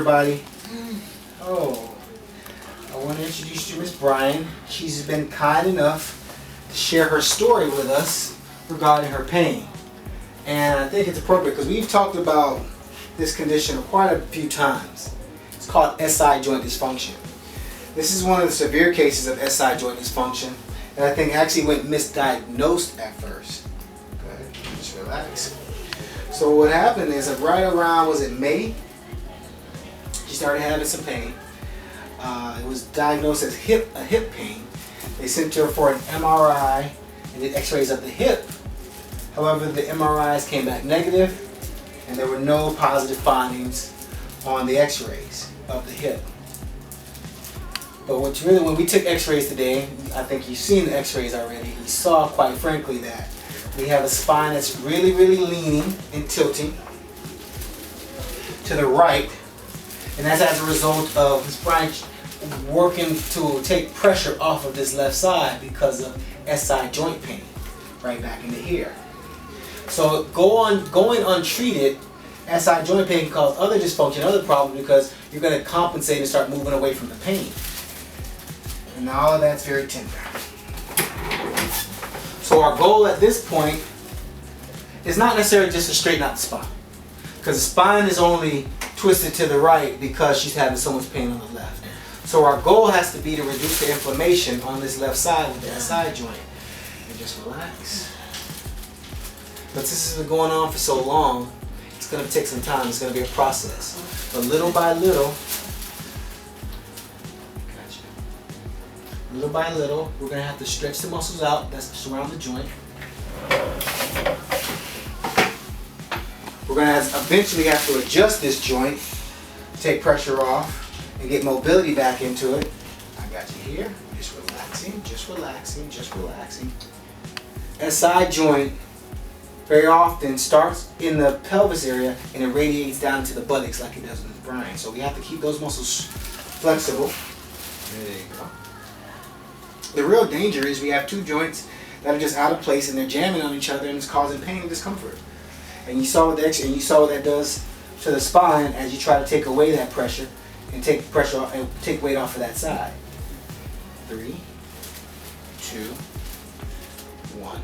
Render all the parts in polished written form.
everybody. Oh, I want to introduce you to Miss Bryan. She's been kind enough to share her story with us regarding her pain. And I think it's appropriate because we've talked about this condition quite a few times. It's called SI joint dysfunction. This is one of the severe cases of SI joint dysfunction, and I think actually went misdiagnosed at first. Go ahead, just relax. So what happened is that right around, was it May? She started having some pain. It was diagnosed as a hip pain. They sent her for an MRI and did x-rays of the hip. However, the MRIs came back negative and there were no positive findings on the x-rays of the hip. But what's really, when we took x-rays today, I think you've seen the x-rays already, we saw quite frankly that we have a spine that's really, really leaning and tilting to the right. And that's as a result of Ms. Bryan working to take pressure off of this left side because of SI joint pain right back into here. So going untreated, SI joint pain can cause other dysfunction, other problems, because you're going to compensate and start moving away from the pain. And all of that's very tender. So our goal at this point is not necessarily just to straighten out the spine, because the spine is only twisted to the right because she's having so much pain on the left. So our goal has to be to reduce the inflammation on this left side with the SI joint. And just relax. But this has been going on for so long, it's going to take some time. It's going to be a process. But little by little, little by little, we're going to have to stretch the muscles out that surround the joint. We're going to eventually have to adjust this joint, take pressure off, and get mobility back into it. I got you here. Just relaxing, just relaxing, just relaxing. SI joint very often starts in the pelvis area and it radiates down to the buttocks like it does with the brain. So we have to keep those muscles flexible. There you go. The real danger is we have two joints that are just out of place and they're jamming on each other and it's causing pain and discomfort. And you saw what that does to the spine as you try to take away that pressure and take pressure off and take weight off of that side. 3, 2, 1.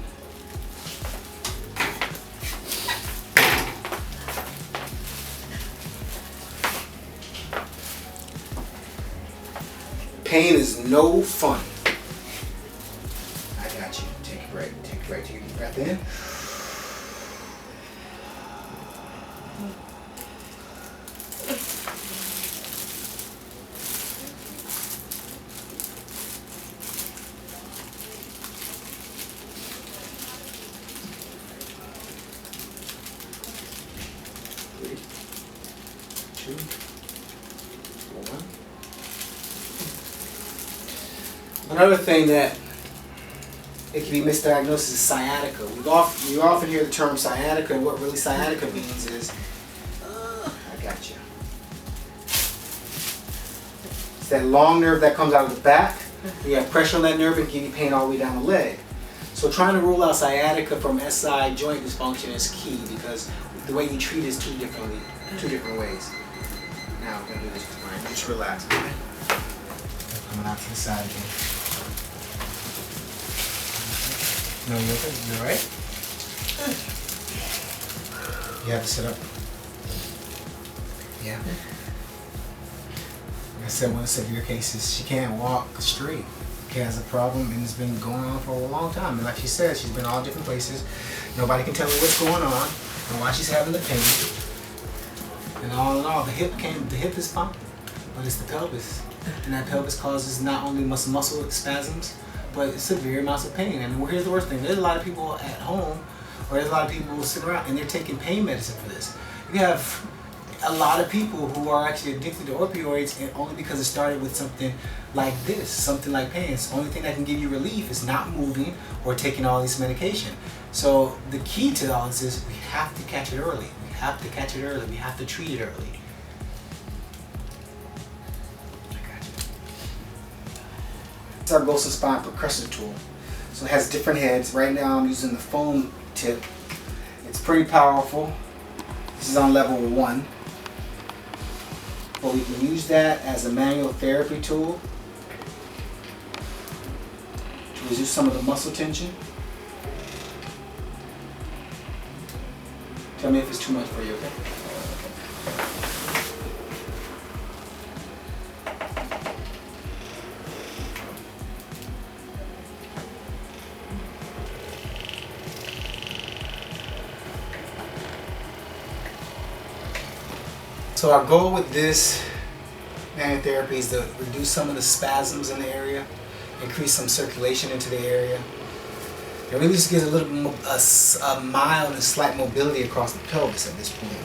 Pain is no fun. I got you. Take a break. Take a break. Take a deep breath in. Another thing that it can be misdiagnosed is sciatica. You often hear the term sciatica, and what really sciatica means is, I got you. It's that long nerve that comes out of the back. You have pressure on that nerve and give you pain all the way down the leg. So trying to rule out sciatica from SI joint dysfunction is key because the way you treat is two different ways. Now we're going to do this with Bryan. Just relax. Coming out to the side again. No, you're okay. You alright? You have to sit up. Yeah. Like I said, one of the severe cases, she can't walk straight. She has a problem and it's been going on for a long time. And like she said, she's been all different places. Nobody can tell her what's going on and why she's having the pain. And all in all, the hip is fine, but it's the pelvis. And that pelvis causes not only muscle spasms, but severe amounts of pain. And here's the worst thing. There's a lot of people at home, or there's a lot of people who sit around and they're taking pain medicine for this. You have a lot of people who are actually addicted to opioids and only because it started with something like this, something like pain. It's the only thing that can give you relief is not moving or taking all this medication. So the key to all this is we have to catch it early. We have to catch it early. We have to treat it early. It's our Goldson Spine percussive tool. So it has different heads. Right now I'm using the foam tip. It's pretty powerful. This is on level 1. but we can use that as a manual therapy tool to reduce some of the muscle tension. Tell me if it's too much for you, okay? So our goal with this manual therapy is to reduce some of the spasms in the area, increase some circulation into the area. It really just gives a little a mild and slight mobility across the pelvis at this point.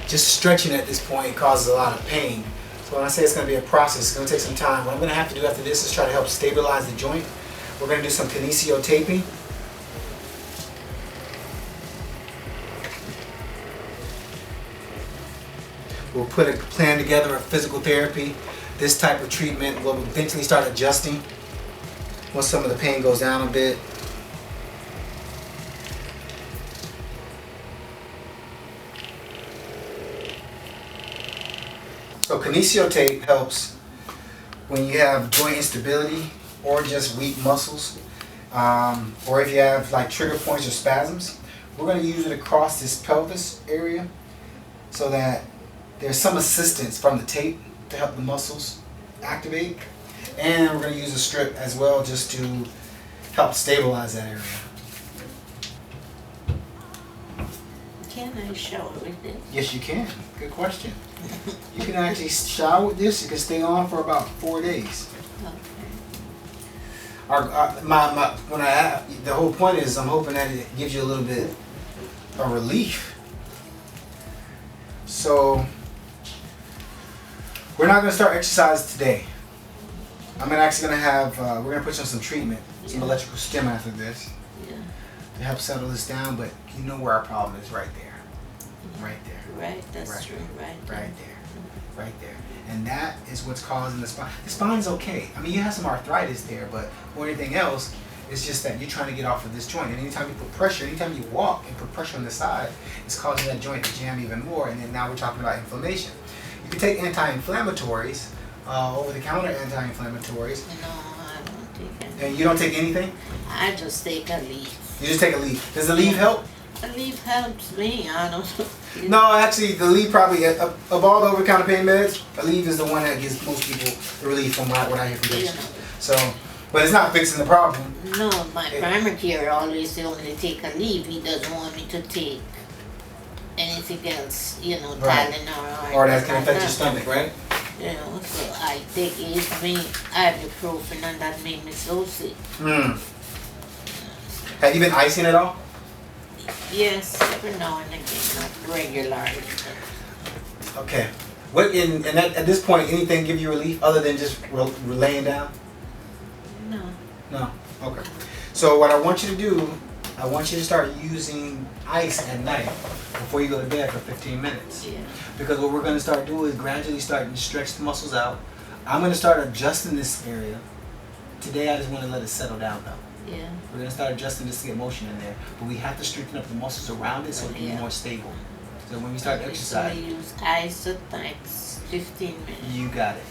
Just stretching at this point causes a lot of pain. So when I say it's going to be a process, it's going to take some time. What I'm going to have to do after this is try to help stabilize the joint. We're going to do some kinesio taping. We'll put a plan together of physical therapy. This type of treatment will eventually start adjusting once some of the pain goes down a bit. So kinesio tape helps when you have joint instability or just weak muscles, or if you have like trigger points or spasms. We're going to use it across this pelvis area so that there's some assistance from the tape to help the muscles activate. And we're going to use a strip as well just to help stabilize that area. Can I shower with this? Yes, you can. Good question. You can actually shower with this. You can stay on for about 4 days. Okay. The whole point is I'm hoping that it gives you a little bit of relief. So we're not going to start exercise today. I'm actually going to have, we're going to put you on some treatment, some electrical stim after this to help settle this down, but you know where our problem is right there. Right there. Right, that's true. Right there. Right there. And that is what's causing the spine. The spine's okay. I mean, you have some arthritis there, but more than anything else, it's just that you're trying to get off of this joint. And anytime you put pressure, anytime you walk and put pressure on the side, it's causing that joint to jam even more. And then now we're talking about inflammation. You can take anti-inflammatories, over-the-counter anti-inflammatories. No, I don't take anything. And you don't take anything? I just take a leaf. You just take a leaf. Does the leaf help? A leaf helps me. I don't know. No, actually, the leaf probably, of all the over-the-counter pain meds, a leaf is the one that gives most people the relief from what I hear from patients. So, but it's not fixing the problem. No, my primary care always say only take a leaf. He doesn't want me to take anything else, Tylenol or that can affect your stomach, right? So I take ibuprofen, and that made me so sick. Have you been icing at all? Yes, every now and again, not regularly. Okay. At this point, anything give you relief other than just laying down? No. No. Okay. So what I want you to do, I want you to start using ice at night before you go to bed for 15 minutes. Yeah. Because what we're going to start doing is gradually starting to stretch the muscles out. I'm going to start adjusting this area. Today I just want to let it settle down though. Yeah. We're going to start adjusting this to get motion in there. But we have to strengthen up the muscles around it so it can be more stable. So when we start exercising. So I use ice at night, 15 minutes. You got it.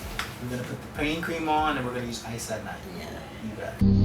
We're going to put the pain cream on and we're going to use ice at night. Yeah. You got it.